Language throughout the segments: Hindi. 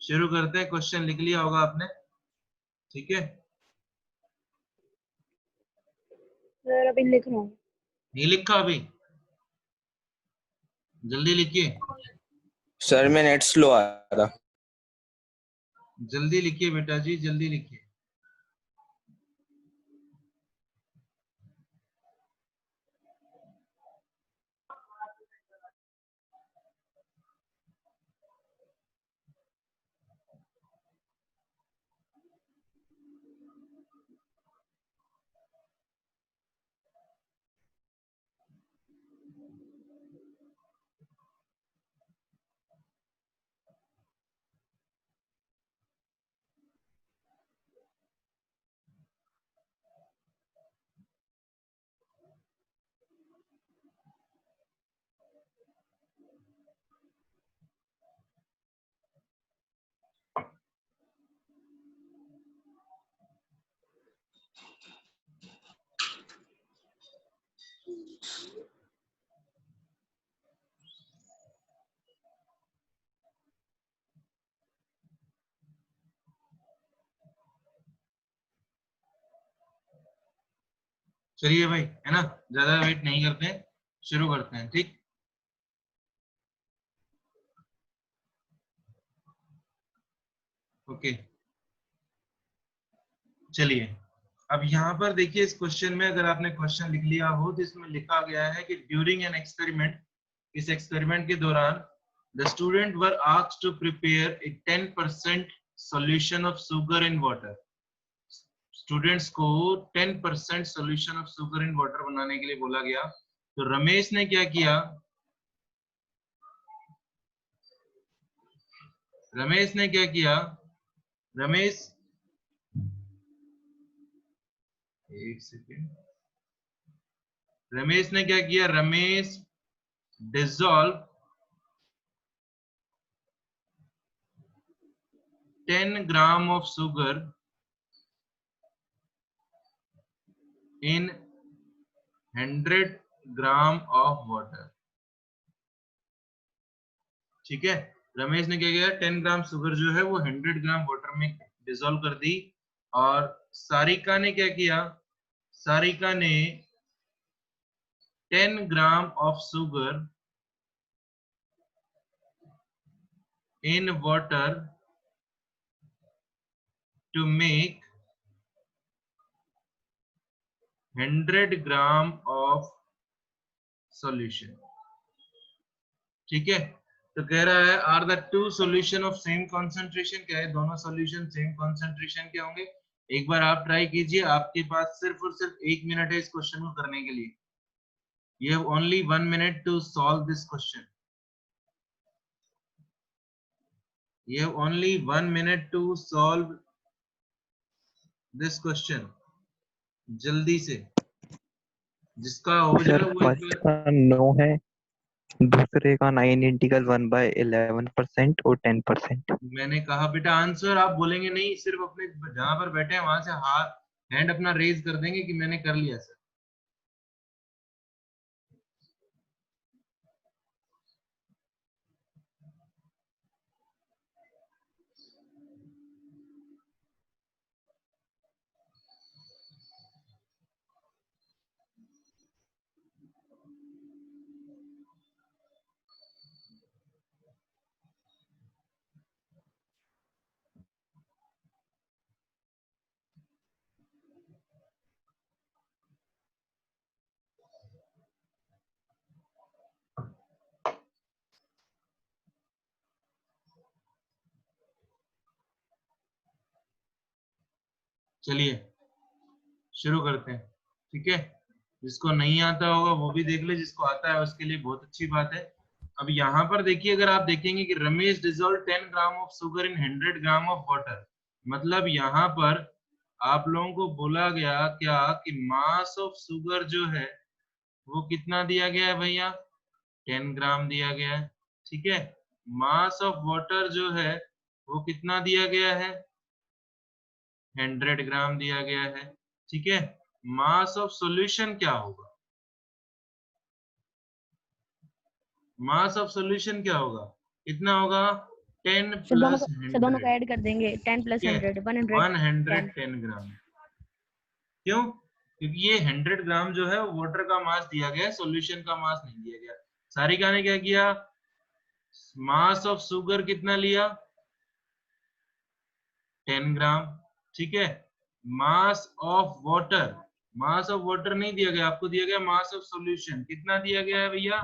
शुरू करते हैं। क्वेश्चन लिख लिया होगा आपने, ठीक है? सर अभी लिख रहा हूँ। नहीं लिखा अभी? जल्दी लिखिए, सर मैं नेट स्लो आ रहा। जल्दी लिखिए बेटा जी, जल्दी लिखिए। चलिए भाई, है ना, ज्यादा वेट नहीं करते हैं, शुरू करते हैं, ठीक? ओके, चलिए। अब यहाँ पर देखिए, इस क्वेश्चन में अगर आपने क्वेश्चन लिख लिया हो तो इसमें लिखा गया है कि ड्यूरिंग एन एक्सपेरिमेंट, इस एक्सपेरिमेंट के दौरान the student were asked to prepare a 10% solution of sugar in water. Students को 10% solution of sugar in water बनाने के लिए बोला गया। तो रमेश ने क्या किया? रमेश ने क्या किया? रमेश, एक सेकेंड, रमेश ने क्या किया? Ramesh dissolve 10 gram of sugar in 100 gram of water. ठीक है, रमेश ने क्या किया? 10 ग्राम शुगर जो है वो 100 ग्राम वाटर में डिसॉल्व कर दी। और सारिका ने क्या किया? सारिका ने 10 gram of sugar in water to make 100 gram of solution. ठीक है, तो कह रहा है are the two solution of same concentration. क्या है? दोनों सॉल्यूशन सेम कॉन्सेंट्रेशन के होंगे। एक बार आप ट्राई कीजिए, आपके पास सिर्फ और सिर्फ 1 मिनट है इस क्वेश्चन को करने के लिए। You have only 1 minute to solve this question. You have only 1 minute to solve this question. जल्दी से, जिसका हो जाए सर वो एक फर्स्ट बार। का 9 है, दूसरे का 9 इंटीग्रल 1/11% और 10%। मैंने कहा बेटा आंसर आप बोलेंगे नहीं, सिर्फ अपने जहां पर बैठे हैं वहां से हाथ हैंड अपना रेज कर देंगे कि मैंने कर लिया सर। चलिए शुरू करते हैं, ठीक है? जिसको नहीं आता होगा वो भी देख ले, जिसको आता है उसके लिए बहुत अच्छी बात है। अब यहाँ पर देखिए, अगर आप देखेंगे कि Ramesh dissolve 10 gram of sugar in 100 gram of water, मतलब यहाँ पर आप लोगों को बोला गया क्या कि मास ऑफ शुगर जो है वो कितना दिया गया है भैया? 10 ग्राम दिया गया है। ठीक है, मास ऑफ वाटर जो है वो कितना दिया गया है? 100 ग्राम दिया गया है। ठीक है, मास ऑफ सॉल्यूशन क्या होगा? मास ऑफ सॉल्यूशन क्या होगा? कितना होगा? 10 सर प्लस दोनों को 100, ऐड कर देंगे 10 प्लस ठीक है, 100 110 ग्राम। क्यों? क्योंकि ये 100 ग्राम जो है वाटर का मास दिया गया है, सॉल्यूशन का मास नहीं दिया गया। सारिका ने क्या किया, मास ऑफ शुगर कितना लिया, 10 ग्राम, ठीक है। Mass of water, mass of water नहीं दिया गया आपको, दिया गया मास ऑफ सॉल्यूशन, कितना दिया गया है भैया,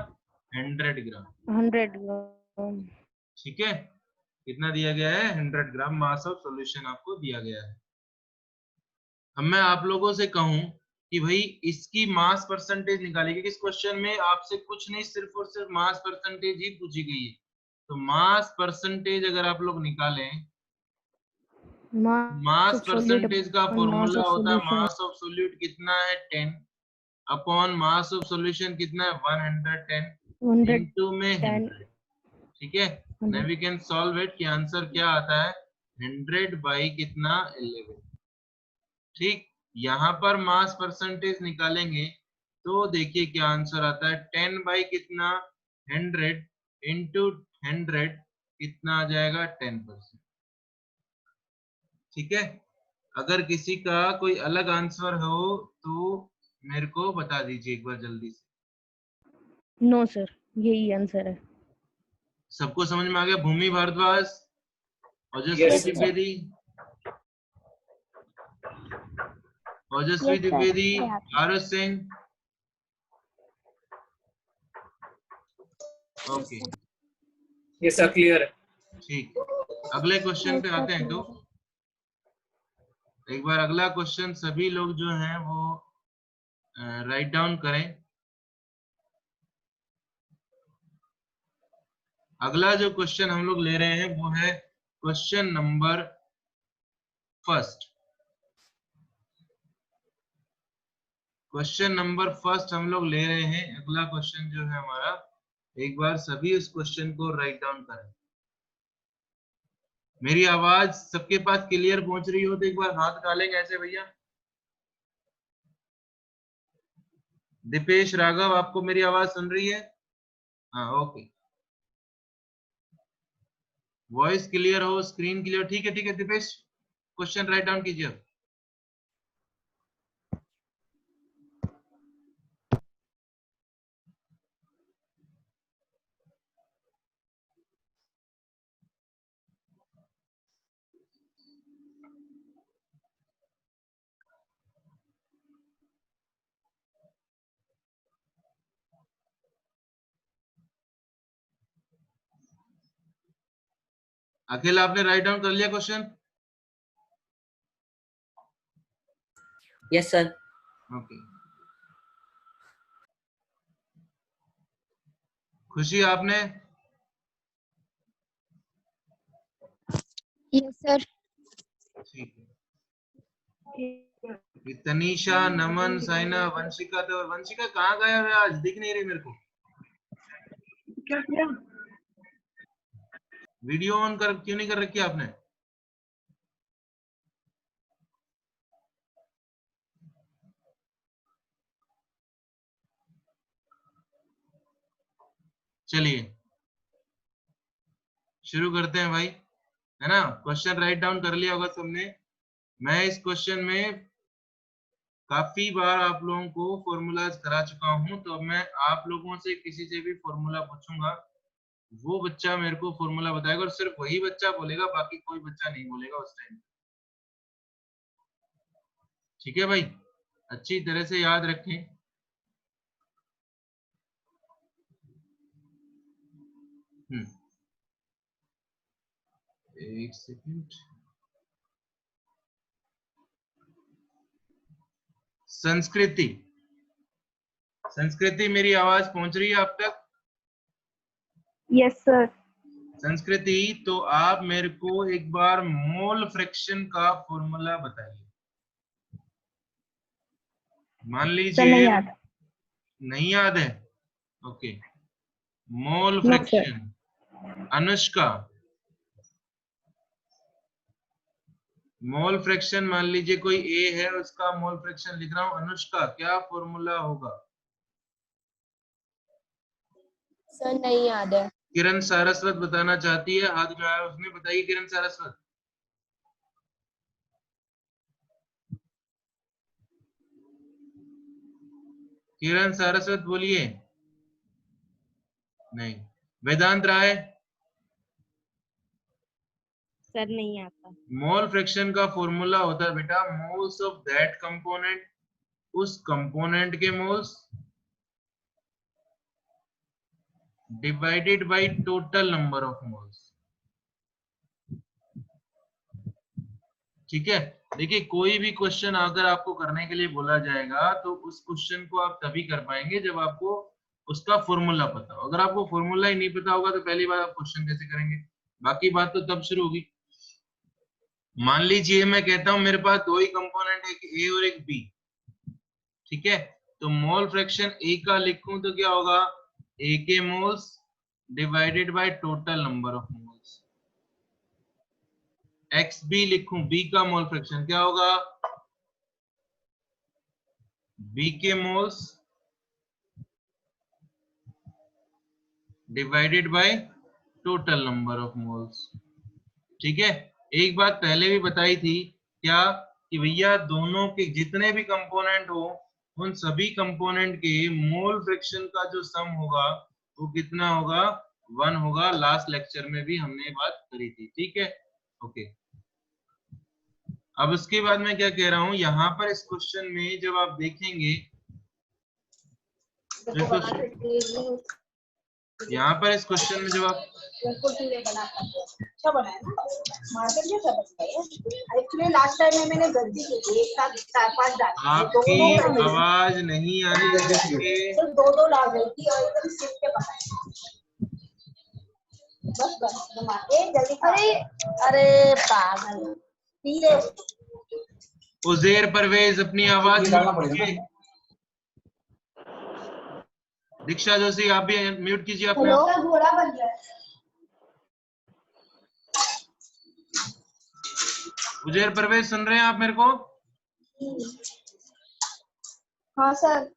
100 ग्राम, 100 ग्राम। ठीक है। कितना दिया गया है, 100 ग्राम मास ऑफ सॉल्यूशन आपको दिया गया है। अब मैं आप लोगों से कहूं कि भाई इसकी मास परसेंटेज निकालिए, क्योंकि इस क्वेश्चन में आपसे कुछ नहीं, सिर्फ और सिर्फ मास परसेंटेज ही पूछी गई है। तो मास परसेंटेज अगर आप लोग निकालें, मास परसेंटेज का फॉर्मूला होता है मास ऑफ सोल्यूट कितना है 10 अपॉन मास ऑफ सॉल्यूशन कितना है 110 इनटू में 100, ठीक है। Now we can solve it कि आंसर क्या आता है 100 बाई कितना 11, ठीक। यहाँ पर मास परसेंटेज निकालेंगे तो देखिए क्या आंसर आता है 10 बाई कितना 100 इंटू 100 कितना आ जाएगा 10%, ठीक है। अगर किसी का कोई अलग आंसर हो तो मेरे को बता दीजिए एक बार जल्दी से। नो सर, यही आंसर है। सबको समझ में आ गया? भूमि भारद्वाज, ओजस्वी द्विवेदी, ओजस्वी द्विवेदी, आरएस सिंह, ओके, ये सब क्लियर है। ठीक। अगले क्वेश्चन पे आते हैं। तो एक बार अगला क्वेश्चन सभी लोग जो हैं वो राइट डाउन करें। अगला जो क्वेश्चन हम लोग ले रहे हैं वो है question number first. Question number first हम लोग ले रहे हैं। अगला क्वेश्चन जो है हमारा, एक बार सभी उस क्वेश्चन को राइट डाउन करें। मेरी आवाज सबके पास क्लियर पहुंच रही हो तो एक बार हाथ डालेंगे ऐसे भैया। दीपेश राघव, आपको मेरी आवाज सुन रही है? हाँ, ओके। वॉइस क्लियर हो, स्क्रीन क्लियर, ठीक है, ठीक है। दीपेश क्वेश्चन राइट डाउन कीजिए। अखिल, आपने राइट डाउन कर लिया क्वेश्चन? Yes sir. ओके। खुशी, आपने? Yes sir. ठीक है। तनीषा, नमन, साइना, वंशिका, तो वंशिका कहाँ गया है आज, दिख नहीं रही मेरे को। क्या किया? वीडियो ऑन कर क्यों नहीं कर रखी आपने? चलिए शुरू करते हैं भाई, है ना। क्वेश्चन राइट डाउन कर लिया होगा सबने। मैं इस क्वेश्चन में काफी बार आप लोगों को फॉर्मूलाज करा चुका हूं, तो अब मैं आप लोगों से किसी से भी फॉर्मूला पूछूंगा, वो बच्चा मेरे को फॉर्मूला बताएगा और सिर्फ वही बच्चा बोलेगा, बाकी कोई बच्चा नहीं बोलेगा उस टाइम, ठीक है भाई। अच्छी तरह से याद रखें। एक सेकंड। संस्कृति, संस्कृति मेरी आवाज पहुंच रही है आप तक? Yes sir. संस्कृति, तो आप मेरे को एक बार मोल फ्रैक्शन का फॉर्मूला बताइए। मान लीजिए नहीं याद है, okay. Mole fraction. Anushka, mole fraction, मान लीजिए कोई ए है उसका मोल फ्रैक्शन लिख रहा हूं। अनुष्का, क्या फॉर्मूला होगा? सर नहीं याद है। किरण सारस्वत बताना चाहती है, हाथ उठाया उसने, बताइए किरण सारस्वत। किरण सारस्वत बोलिए। नहीं। वेदांत राय। सर नहीं आता। मोल फ्रैक्शन का फॉर्मूला होता है बेटा मोल्स ऑफ दैट कंपोनेंट, उस कंपोनेंट के moles divided by total number of moles. ठीक है, देखिए कोई भी क्वेश्चन अगर आपको करने के लिए बोला जाएगा तो उस क्वेश्चन को आप तभी कर पाएंगे जब आपको उसका फॉर्मूला पता हो। अगर आपको फॉर्मूला ही नहीं पता होगा तो पहली बार आप क्वेश्चन कैसे करेंगे? बाकी बात तो तब शुरू होगी। मान लीजिए मैं कहता हूं मेरे पास दो ही कंपोनेंट है, एक ए और एक बी। ठीक है, तो मोल फ्रैक्शन ए का लिखूं तो क्या होगा? ए के moles divided by total number of moles. X B लिखूं, बी का मोल फ्रैक्शन क्या होगा? बी के moles divided by total number of moles. ठीक है, एक बात पहले भी बताई थी क्या कि भैया दोनों के जितने भी कंपोनेंट हो उन सभी कंपोनेंट के मोल फ्रैक्शन का जो सम होगा वो कितना होगा? 1 होगा। लास्ट लेक्चर में भी हमने बात करी थी। ठीक है, ओके। अब उसके बाद मैं क्या कह रहा हूं, यहाँ पर इस क्वेश्चन में जब आप देखेंगे यहाँ पर इस क्वेश्चन में जब आप अच्छा बनाया ना, मार्केट में सब अच्छा है। एक्चुअली लास्ट टाइम में मैंने गलती की थी, एक साथ 4-5 डाले, आपकी आवाज नहीं आ रही है, तो 2-2 डाल रही थी और एकदम सिर्फ के बनाया। बस जल्दी। अरे पागल, धीरे। उज़ैर परवेज अपनी आवाज दीक्षा जोशी आप भी म्यूट कीजिए अपने आप। घोड़ा बन गया। उज़ैर परवेज सुन रहे हैं आप मेरे को? हाँ सर।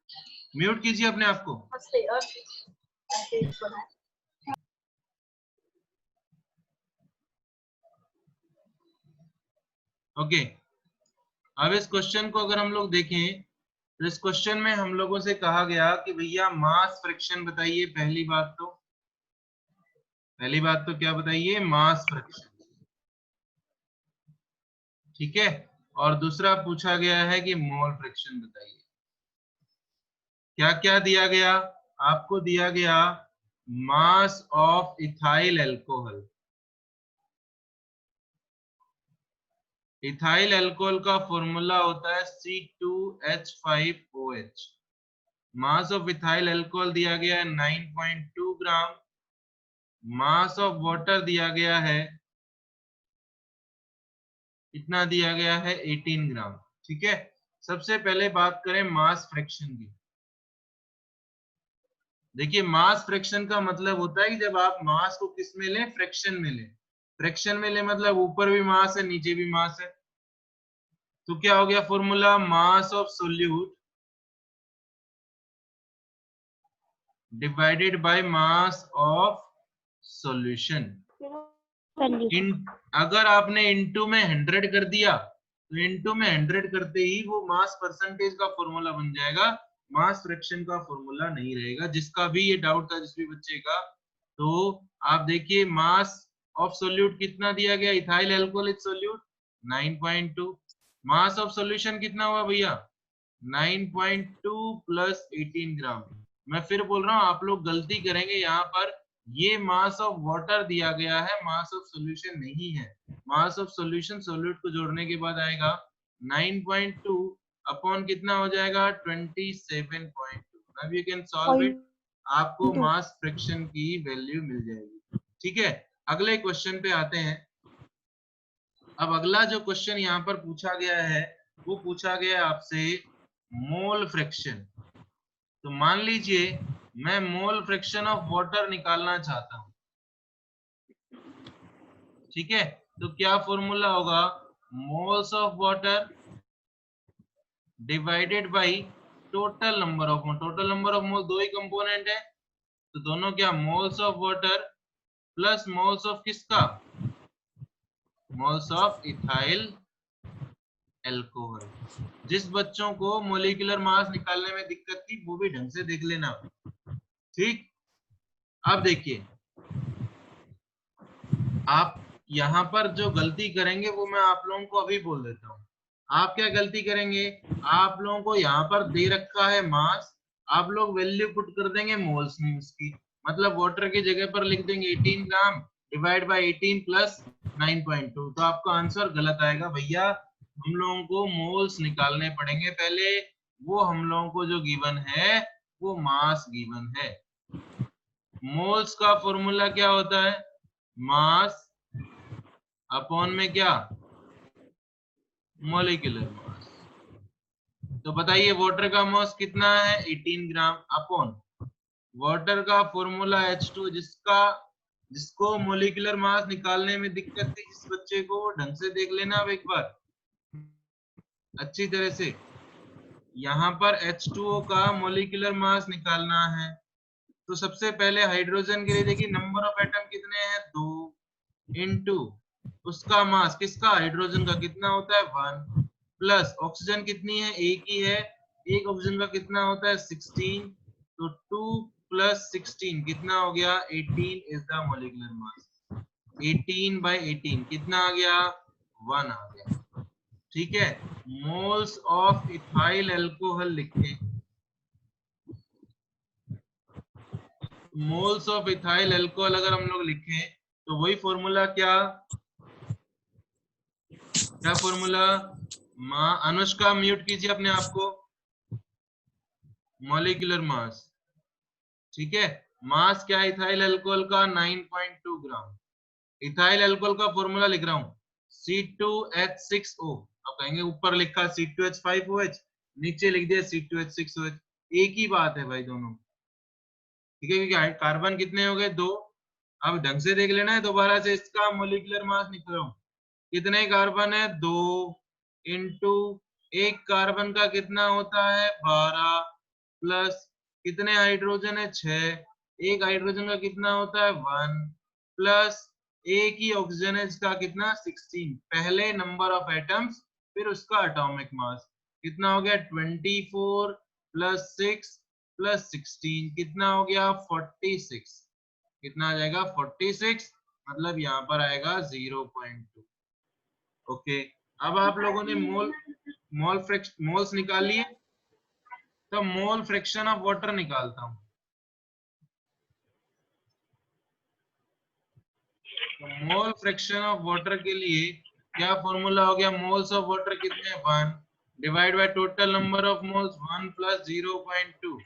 म्यूट कीजिए अपने आप को। ओके, अब इस क्वेश्चन को अगर हम लोग देखें तो इस क्वेश्चन में हम लोगों से कहा गया कि भैया मास फ्रैक्शन बताइए। पहली बात तो क्या बताइए? Mass fraction. ठीक है, और दूसरा पूछा गया है कि मोल फ्रैक्शन बताइए। क्या क्या दिया गया आपको? दिया गया mass of ethyl alcohol. Ethyl alcohol का फॉर्मूला होता है C2H5OH। Mass of ethyl alcohol दिया गया है 9.2 ग्राम। मास ऑफ वाटर दिया गया है, इतना दिया गया है 18 ग्राम। ठीक है, सबसे पहले बात करें मास फ्रैक्शन की। देखिए मास फ्रैक्शन का मतलब होता है कि जब आप मास को किस में लें? फ्रैक्शन में लें। फ्रैक्शन में लें मतलब ऊपर भी मास है नीचे भी मास है। तो क्या हो गया formula? Mass of solute divided by mass of solution. अगर आपने इनटू में 100 कर दिया तो इनटू में 100 करते ही वो मास परसेंटेज का फॉर्मूला बन जाएगा, मास फ्रैक्शन का फॉर्मूला नहीं रहेगा। जिसका भी ये डाउट था जिस भी बच्चे का, तो आप देखिए मास ऑफ सोल्यूट कितना दिया गया? Ethyl alcoholic solute 9.2। Mass of solution कितना हुआ भैया? 9.2 प्लस 18 ग्राम। मैं फिर बोल रहा हूँ आप लोग गलती करेंगे यहाँ पर, ये मास ऑफ वाटर दिया गया है, मास ऑफ सॉल्यूशन नहीं है। मास ऑफ सॉल्यूशन सोल्यूट को जोड़ने के बाद आएगा 9.2 अपॉन कितना हो जाएगा? 27.2। अब यू कैन सॉल्व इट, आपको मास फ्रैक्शन की वैल्यू मिल जाएगी। ठीक है, अगले क्वेश्चन पे आते हैं। अब अगला जो क्वेश्चन यहाँ पर पूछा गया है वो पूछा गया आपसे मोल फ्रैक्शन। तो मान लीजिए मैं मोल फ्रैक्शन ऑफ वाटर निकालना चाहता हूं। ठीक है, तो क्या फॉर्मूला होगा? Moles of water divided by total number of mole. Total number of mole दो ही कंपोनेंट है तो दोनों क्या? Moles of water plus moles of किसका, मोल्स ऑफ इथाइल एल्कोहल। जिस बच्चों को मोलिकुलर मास निकालने में दिक्कत थी वो भी ढंग से देख लेना, ठीक। अब देखिए आप यहाँ पर जो गलती करेंगे वो मैं आप लोगों को अभी बोल देता हूँ। आप क्या गलती करेंगे, आप लोगों को यहाँ पर दे रखा है मास, आप लोग वैल्यू पुट कर देंगे मोल्स में उसकी, मतलब वाटर की जगह पर लिख देंगे 18 ग्राम डिवाइड बाय 18 प्लस 9.2, तो आपका आंसर गलत आएगा भैया। हम लोगों को मोल्स निकालने पड़ेंगे पहले, वो हम लोगों को जो गिवन है वो मास गिवन है। मोल्स का फॉर्मूला क्या होता है, मास अपॉन में क्या, मॉलिक्यूलर मास। तो बताइए वाटर का मास कितना है, 18 ग्राम अपॉन वाटर का फॉर्मूला H2, जिसको मॉलिक्यूलर मास निकालने में दिक्कत थी जिस बच्चे को, वो ढंग से देख लेना अब एक बार अच्छी तरह से। यहाँ पर H2O का मॉलिक्यूलर मास निकालना है, तो सबसे पहले हाइड्रोजन के लिए देखिए नंबर ऑफ एटम कितने हैं, 2 इनटू उसका मास किसका, हाइड्रोजन का कितना होता है 1, प्लस ऑक्सीजन कितनी है, एक ही है, एक ऑक्सीजन का कितना होता है 16, तो 2 प्लस 16 कितना हो गया 18 is the molecular mass. 18 by 18 कितना आ गया 1 आ गया, ठीक है। मोल्स ऑफ इथाइल एल्कोहल लिखे, मोल्स ऑफ इथाइल एल्कोहल अगर हम लोग लिखें तो वही फॉर्मूला क्या फॉर्मूला, अनुष्का म्यूट कीजिए अपने आप को, मॉलिक्यूलर मास, ठीक है। मास क्या है इथाइल अल्कोहल का, 9.2 ग्राम। इथाइल अल्कोहल का फॉर्मूला लिख रहा हूँ C2H6O, अब कहेंगे ऊपर लिखा C2H5OH, नीचे लिख दिया C2H6OH, एक ही बात है भाई दोनों, ठीक है, क्योंकि कार्बन कितने हो गए 2। अब ढंग से देख लेना है दोबारा से, इसका मॉलिक्यूलर मास निकल रहा हूँ, कितने कार्बन है 2 इंटू एक कार्बन का कितना होता है 12, प्लस कितने हाइड्रोजन है 6, एक हाइड्रोजन का कितना होता है 1, प्लस एक ही ऑक्सीजन है इसका कितना 16, पहले नंबर ऑफ एटम्स फिर उसका एटॉमिक मास कितना हो गया 24 प्लस 6 प्लस 16 कितना हो गया 46, कितना आ जाएगा 46, मतलब यहाँ पर आएगा 0.2। ओके, अब आप लोगों ने मोल्स निकाल लिए, तो मोल फ्रैक्शन ऑफ वाटर निकालता हूं। तो मोल फ्रैक्शन ऑफ वाटर के लिए क्या फॉर्मूला हो गया, मोल्स ऑफ वाटर कितने 1 divide by total number of moles 1 plus 0.2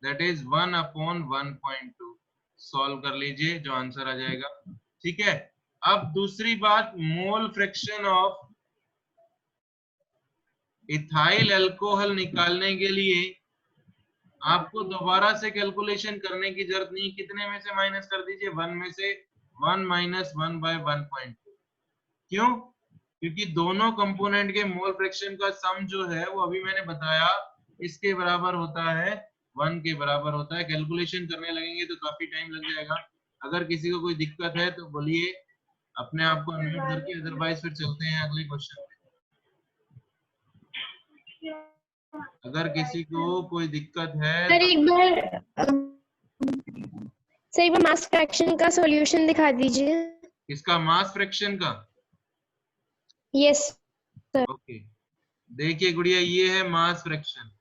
that is 1 upon 1.2। Solve कर लीजिए जो आंसर आ जाएगा, ठीक है। अब दूसरी बात, mole fraction of ethyl alcohol निकालने के लिए आपको दोबारा से कैलकुलेशन करने की जरूरत नहीं, कितने में से माइनस कर दीजिए 1 में से, 1 माइनस 1 बाय 1.2। क्यों, क्योंकि दोनों कंपोनेंट के मोल फ्रैक्शन का सम जो है वो अभी मैंने बताया इसके बराबर होता है 1 के बराबर होता है। कैलकुलेशन करने लगेंगे तो काफी टाइम लग जाएगा, अगर किसी को कोई दिक्कत है तो बोलिए, अपने आप को अनम्यूट करके, अदरवाइज फिर चलते हैं अगले क्वेश्चन पे। अगर किसी को कोई दिक्कत है सर एक बार मास फ्रैक्शन का सॉल्यूशन दिखा दीजिए। इसका मास फ्रैक्शन का, यस ओके, देखिए गुड़िया ये है मास फ्रैक्शन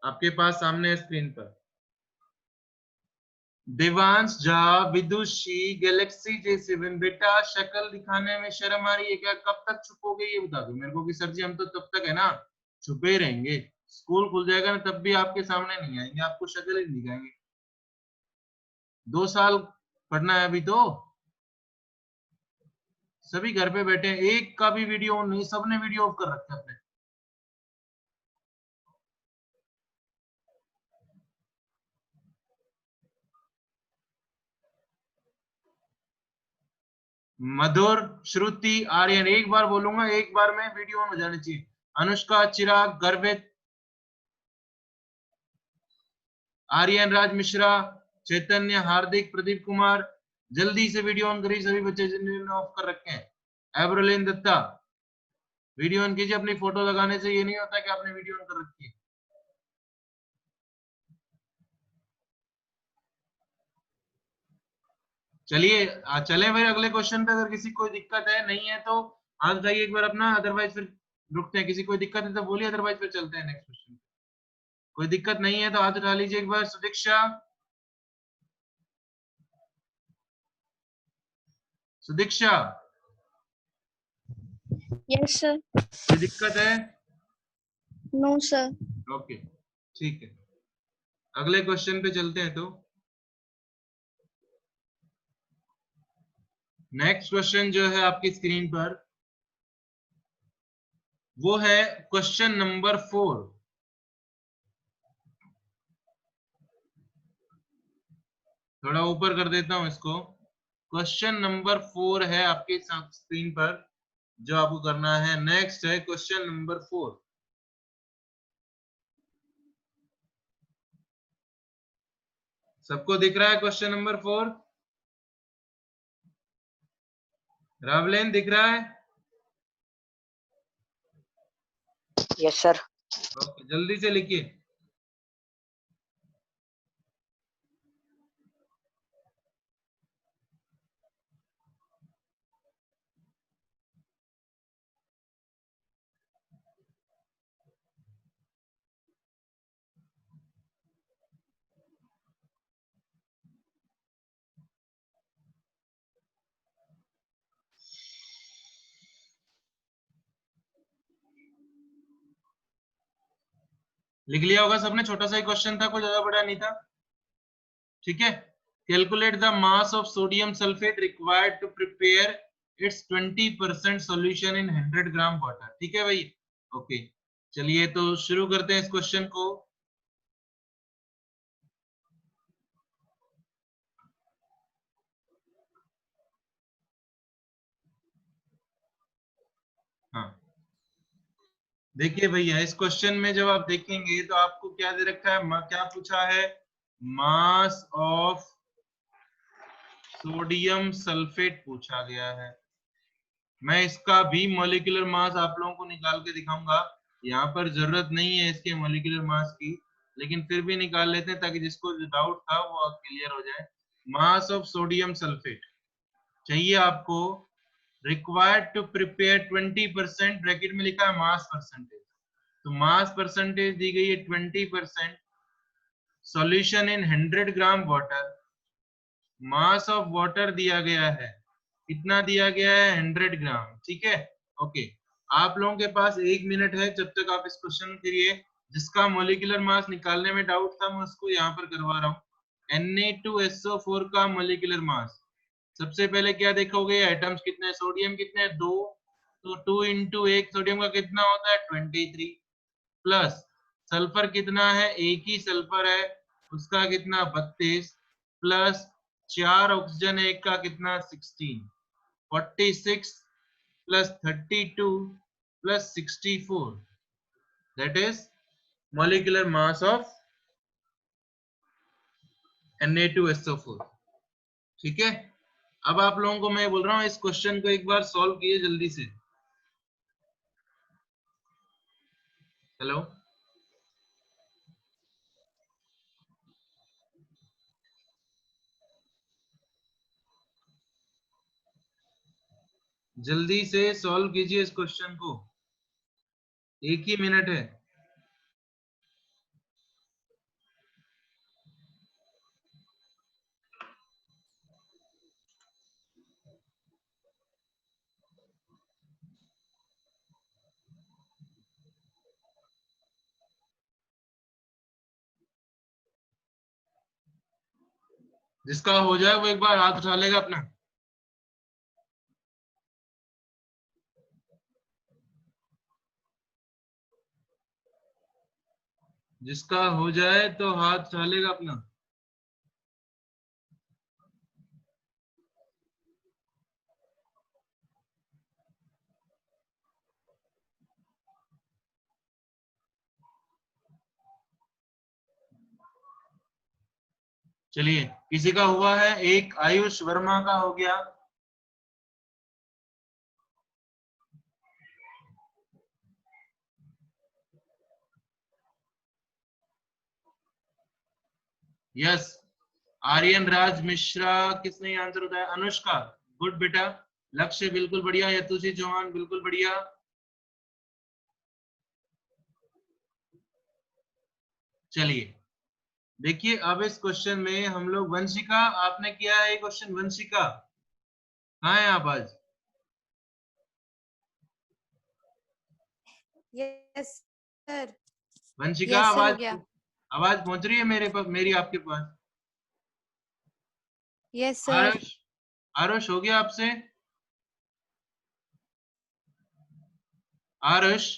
आपके पास सामने स्क्रीन पर। देवांश झा, विदुषी, गैलेक्सी जेसिविन, बेटा शक्ल दिखाने में शर्म आ रही है क्या, कब तक छुपोगे ये बता दो मेरे को कि सर जी हम तो तब तक है ना छुपे रहेंगे, स्कूल खुल जाएगा ना तब भी आपके सामने नहीं आएंगे, आपको शक्ल ही दिखाएंगे। 2 साल पढ़ना है अभी तो, सभी घर पे बैठे हैं, एक का भी वीडियो ऑन नहीं, सबने वीडियो ऑफ कर रखा है अपने। मधुर, श्रुति, आर्यन, एक बार बोलूंगा एक बार में वीडियो ऑन हो जानी चाहिए। अनुष्का, चिराग, गर्वित, आर्यन राज मिश्रा, चैतन्य, हार्दिक, प्रदीप कुमार, जल्दी से वीडियो ऑन करिए सभी बच्चे जिन्होंने ऑफ कर रखे हैं। एब्रोलिन दत्ता, वीडियो ऑन कीजिए। अपनी फोटो लगाने से ये नहीं होता कि आपने वीडियो ऑन कर रखी है। चलिए चले भाई अगले क्वेश्चन पे। अगर किसी को कोई दिक्कत है नहीं है तो हाथ उठाइए एक बार अपना, अदरवाइज फिर रुकते हैं। किसी कोई दिक्कत है तो बोलिए, अदरवाइज फिर चलते हैं नेक्स्ट क्वेश्चन। कोई दिक्कत नहीं है तो हाथ उठा लीजिए एक बार। Sudiksha, Sudiksha, yes sir. कोई दिक्कत है? No sir. ओके, ठीक है, अगले क्वेश्चन पे चलते हैं। तो नेक्स्ट क्वेश्चन जो है आपकी स्क्रीन पर, वो है क्वेश्चन नंबर 4। थोड़ा ऊपर कर देता हूं इसको। क्वेश्चन नंबर 4 है आपके स्क्रीन पर, जो आपको करना है। नेक्स्ट है क्वेश्चन नंबर 4। सबको दिख रहा है क्वेश्चन नंबर 4? रावलेन दिख रहा है? Yes sir. ओके, जल्दी से लिखिए। लिख लिया होगा सबने, छोटा सा ही क्वेश्चन था, कोई ज्यादा बड़ा नहीं था। ठीक है, calculate the mass of sodium sulphate required to prepare its 20% solution in 100 gram water. ठीक है भाई, ओके। चलिए तो शुरू करते हैं इस क्वेश्चन को। हाँ, देखिए भैया, इस क्वेश्चन में जब आप देखेंगे तो आपको क्या दे रखा है, क्या पूछा है? मास ऑफ सोडियम सल्फेट पूछा गया है। मैं इसका भी मॉलिक्यूलर मास आप लोगों को निकाल के दिखाऊंगा। यहाँ पर जरूरत नहीं है इसके मॉलिक्यूलर मास की, लेकिन फिर भी निकाल लेते हैं ताकि जिसको डाउट था वो क्लियर हो जाए। मास ऑफ सोडियम सल्फेट चाहिए आपको, रिक्वायर्ड टू प्रिपेयर 20%, ब्रैकेट में लिखा है मास परसेंटेज। तो मास परसेंटेज दी गई है 20%, solution in 100 gram water. Mass of water दिया गया है, कितना दिया गया है? 100 ग्राम। ठीक है, ओके। आप लोगों के पास 1 मिनट है, जब तक आप इस क्वेश्चन के लिए, जिसका मॉलिक्यूलर मास निकालने में डाउट था मैं उसको यहाँ पर करवा रहा हूँ। Na2SO4 का मॉलिक्यूलर मास, सबसे पहले क्या देखोगे? एटम्स कितने, सोडियम कितने? 2। तो 2 इंटू 1 सोडियम का कितना होता है? 23। प्लस सल्फर कितना है? एक ही सल्फर है, उसका कितना? 32। प्लस 4 ऑक्सीजन एक का कितना? 16। 46 plus 32 plus 64, that is molecular mass of Na2SO4। ठीक है, अब आप लोगों को मैं बोल रहा हूं इस क्वेश्चन को एक बार सॉल्व कीजिए जल्दी से। हेलो, जल्दी से सॉल्व कीजिए इस क्वेश्चन को, 1 ही मिनट है। जिसका हो जाए वो एक बार हाथ उठा लेगा अपना। जिसका हो जाए तो हाथ उठा लेगा अपना। चलिए, किसी का हुआ है? एक आयुष वर्मा का हो गया। यस, आर्यन राज मिश्रा। किसने आंसर बताया? अनुष्का, गुड बेटा। लक्ष्य बिल्कुल बढ़िया। यतुषी चौहान बिल्कुल बढ़िया। चलिए देखिए, अब इस क्वेश्चन में हम लोग, वंशिका आपने किया है ये क्वेश्चन। वंशिका कहाँ है आप आज? Yes sir. Vanshika yes sir, हो आवाज गया। आवाज पहुंच रही है मेरे पास, मेरी आपके पास? Yes sir. आरुष, आरुष हो गया आपसे? आरुष,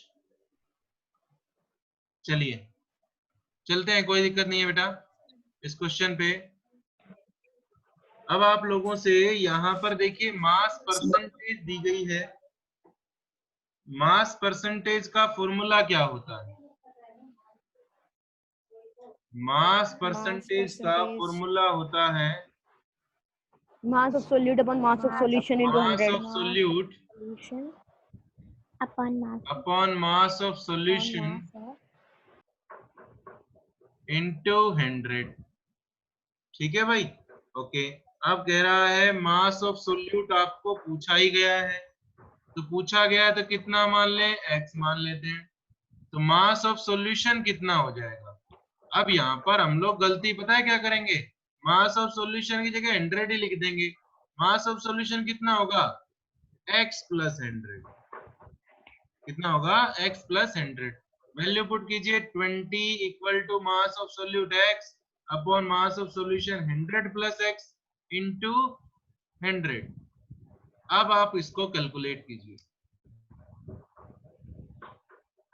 चलिए चलते हैं, कोई दिक्कत नहीं है बेटा इस क्वेश्चन पे। अब आप लोगों से यहाँ पर देखिए, मास परसेंटेज दी गई है। मास परसेंटेज का फॉर्मूला क्या होता है? मास परसेंटेज का फॉर्मूला होता है मास of solute upon mass of solution into mass 100 of solute solution upon mass upon mass of solution into 100। ठीक है भाई, ओके। अब कह रहा है मास ऑफ सोल्यूट आपको पूछा ही गया है, तो पूछा गया है तो कितना मान ले? x मान लेते हैं। तो मास ऑफ सॉल्यूशन कितना हो जाएगा? अब यहाँ पर हम लोग गलती पता है क्या करेंगे? मास ऑफ सॉल्यूशन की जगह 100 ही लिख देंगे। मास ऑफ सॉल्यूशन कितना होगा? x plus 100। कितना होगा? x plus 100। वैल्यू पुट कीजिए, 20 equal to mass of solute x upon mass of solution 100 plus x into 100। अब आप इसको कैलकुलेट कीजिए,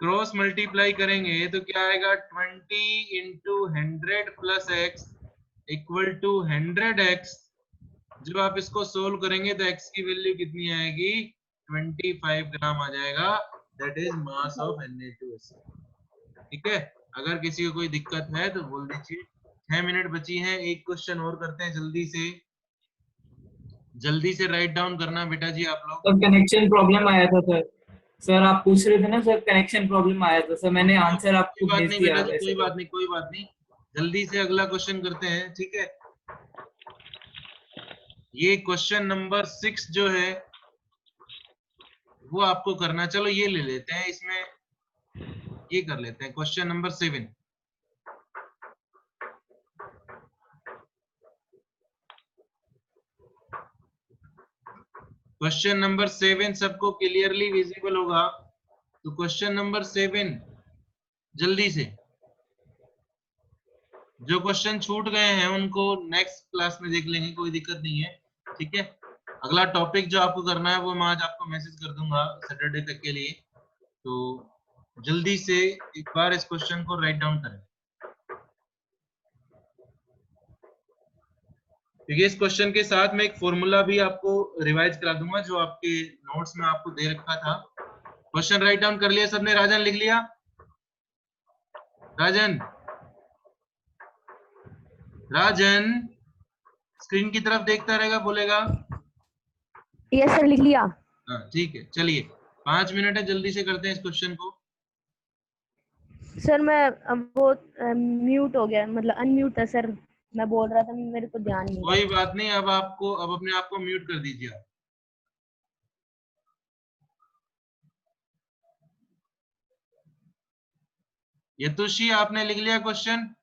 क्रॉस मल्टीप्लाई करेंगे तो क्या आएगा? 20 into 100 plus X equal to 100x। जब आप इसको सोल्व करेंगे तो x की वैल्यू कितनी आएगी? 25 ग्राम आ जाएगा। That is mass of Na2SO। ठीक है, अगर किसी को कोई दिक्कत है तो बोल दीजिए। 6 मिनट बची हैं, एक क्वेश्चन और करते हैं जल्दी से राइट डाउन करना बेटा जी आप लोग। तो कनेक्शन प्रॉब्लम आया था सर। सर आप पूछ रहे थे ना सर, कनेक्शन प्रॉब्लम आया था सर, मैंने आंसर आपको कोई बात भेज नहीं दिया बेटा जी, वैसे कोई तो। बात नहीं, कोई बात नहीं। जल्दी से अगला क्वेश्चन करते हैं, ठीक है। ये क्वेश्चन नंबर 6 जो है वो आपको करना, चलो ये ले लेते हैं, इसमें ये कर लेते हैं। क्वेश्चन नंबर 7, क्वेश्चन नंबर 7 सबको क्लियरली विजिबल होगा। तो क्वेश्चन नंबर 7 जल्दी से, जो क्वेश्चन छूट गए हैं उनको नेक्स्ट क्लास में देख लेंगे, कोई दिक्कत नहीं है, ठीक है। अगला टॉपिक जो आपको करना है वो मैं आज आपको मैसेज कर दूंगा सैटरडे तक के लिए। तो जल्दी से एक बार इस क्वेश्चन को राइट डाउन करें। देखिए, इस क्वेश्चन के साथ में एक फॉर्मूला भी आपको रिवाइज करा दूंगा जो आपके नोट्स में आपको दे रखा था। क्वेश्चन राइट डाउन कर लिया सबने? राजन लिख लिया? राजन, राजन स्क्रीन की तरफ देखता रहेगा, बोलेगा। यस सर, लिख लिया। हाँ ठीक है, चलिए 5 मिनट है, जल्दी से करते हैं इस क्वेश्चन को। सर मैं वो म्यूट हो गया, मतलब अनम्यूट था सर, मैं बोल रहा था, मेरे को ध्यान नहीं कोई बात नहीं, अब आपको अब अपने आप को म्यूट कर दीजिए आप। यतुषी आपने लिख लिया क्वेश्चन?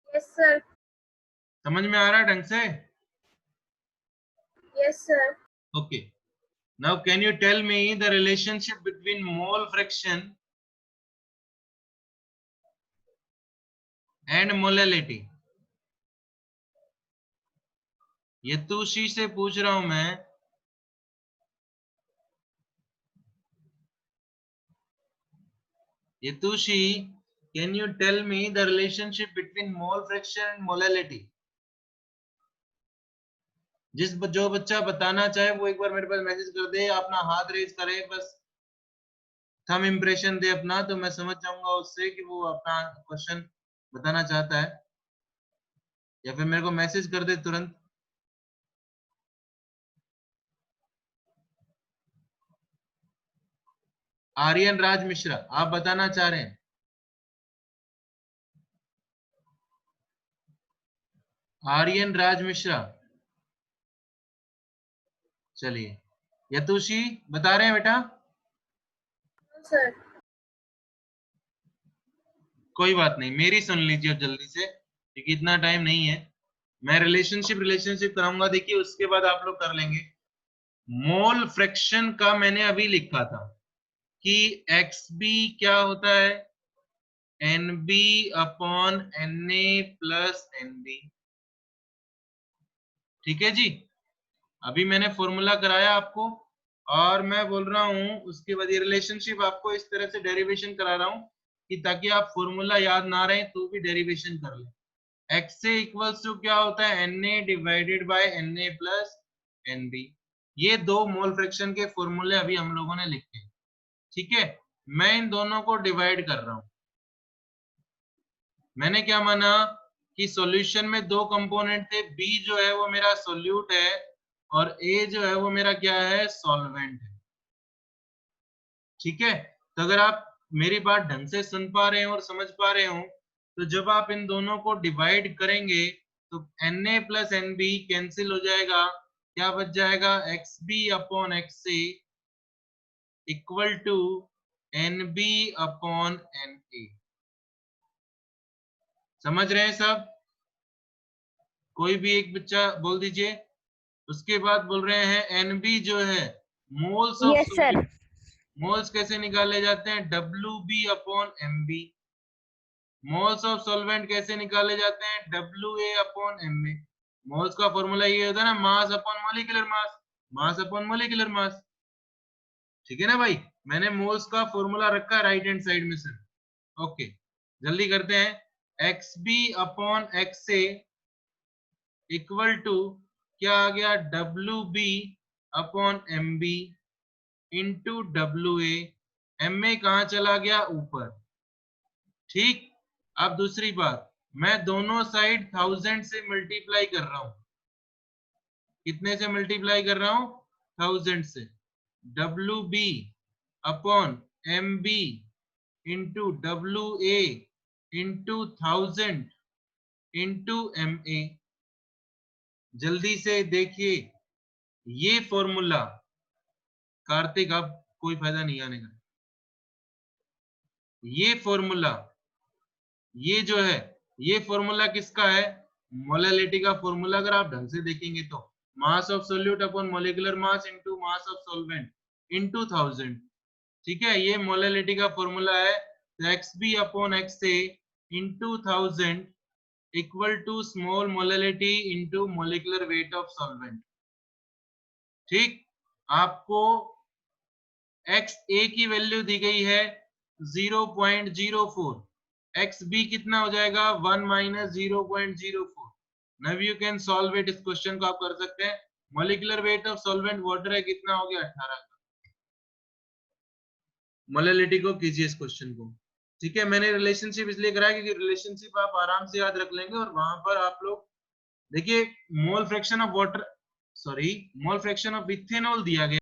Yes sir. समझ में आ रहा है ढंग से? Yes sir. Okay, now can you tell me the relationship between mole fraction and molality? Yatushi से पूछ रहा हूं मैं। Yatushi, can you tell me the relationship between mole fraction and molality? जो बच्चा बताना चाहे वो एक बार मेरे पास मैसेज कर दे, अपना हाथ रेज करे, बस थंब इंप्रेशन दे अपना, तो मैं समझ जाऊंगा उससे कि वो अपना क्वेश्चन बताना चाहता है। या फिर मेरे को मैसेज कर दे तुरंत। आर्यन राज मिश्रा, आप बताना चाह रहे हैं? आर्यन राज मिश्रा, चलिए। यतुषी बता रहे हैं बेटा? सर कोई बात नहीं, मेरी सुन लीजिए जल्दी से, क्योंकि इतना टाइम नहीं है। मैं रिलेशनशिप कराऊंगा, देखिए उसके बाद आप लोग कर लेंगे। मोल फ्रैक्शन का मैंने अभी लिखा था कि XB क्या होता है, NB upon NA plus NB। ठीक है जी, अभी मैंने फॉर्मूला कराया आपको, और मैं बोल रहा हूं उसके बाद ये रिलेशनशिप आपको इस तरह से डेरिवेशन करा रहा हूं कि ताकि आप फॉर्मूला याद ना रहे तो भी डेरिवेशन कर ले। एक्स से इक्वल्स टू क्या होता है, Na divided by Na plus NB। ये दो मोल फ्रैक्शन के फॉर्मूले अभी हम लोगों ने लिखे। ठीक है, मैं इन दोनों को डिवाइड कर रहा हूं। मैंने क्या माना कि सॉल्यूशन में दो कंपोनेंट थे, B जो है वो मेरा सोल्यूट है और A जो है वो मेरा क्या है, सॉल्वेंट है। ठीक है, तो अगर आप मेरी बात ढंग से सुन पा रहे हो और समझ पा रहे हो, तो जब आप इन दोनों को डिवाइड करेंगे तो Na प्लस NB कैंसिल हो जाएगा, क्या बच जाएगा, XB upon XA equal to NB upon Na। समझ रहे हैं सब? कोई भी एक बच्चा बोल दीजिए। उसके बाद बोल रहे हैं NB जो है moles of yes sir. Moles कैसे निकाले जाते हैं, WB upon MB। Moles of solvent कैसे निकाले जाते हैं, WA अपॉन MA। मोल्स का फॉर्मूला ये होता है ना, mass upon molecular mass, mass upon molecular mass. ठीक है ना भाई, मैंने मोल्स का फॉर्मूला रखा है राइट हैंड साइड में सर। ओके, जल्दी करते हैं। XB upon XA equal to क्या आ गया, WB upon MB into WA। MA कहाँ चला गया, ऊपर। ठीक, अब दूसरी बात, मैं दोनों साइड 1000 से मल्टीप्लाई कर रहा हूं। कितने से मल्टीप्लाई कर रहा हूं, 1000 से। WB upon MB into WA into 1000 into MA। जल्दी से देखिए ये फॉर्मूला, कार्तिक अब कोई फायदा नहीं आने का। ये फॉर्मूला, ये जो है, ये फॉर्मूला किसका है, मोलैलिटी का फॉर्मूला। अगर आप ढंग से देखेंगे तो मास of solute upon molecular mass into mass of solvent into 1000। ठीक है, ये मोलैलिटी का फॉर्मूला है। तो XB upon XA into 1000 equal to small molality into molecular weight of solvent. ठीक, आपको XA की वैल्यू दी गई है 0.04, XB कितना हो जाएगा, 1 minus 0.04। Now you can solve it. इस क्वेश्चन को आप कर सकते हैं। Molecular weight of solvent water है, कितना हो गया, 18 का। मोलैलिटी को कीजिए इस क्वेश्चन को। ठीक है, मैंने रिलेशनशिप इसलिए कराया क्योंकि रिलेशनशिप आप आराम से याद रख लेंगे, और वहां पर आप लोग देखिए mole fraction of water, sorry mole fraction of ethanol दिया गया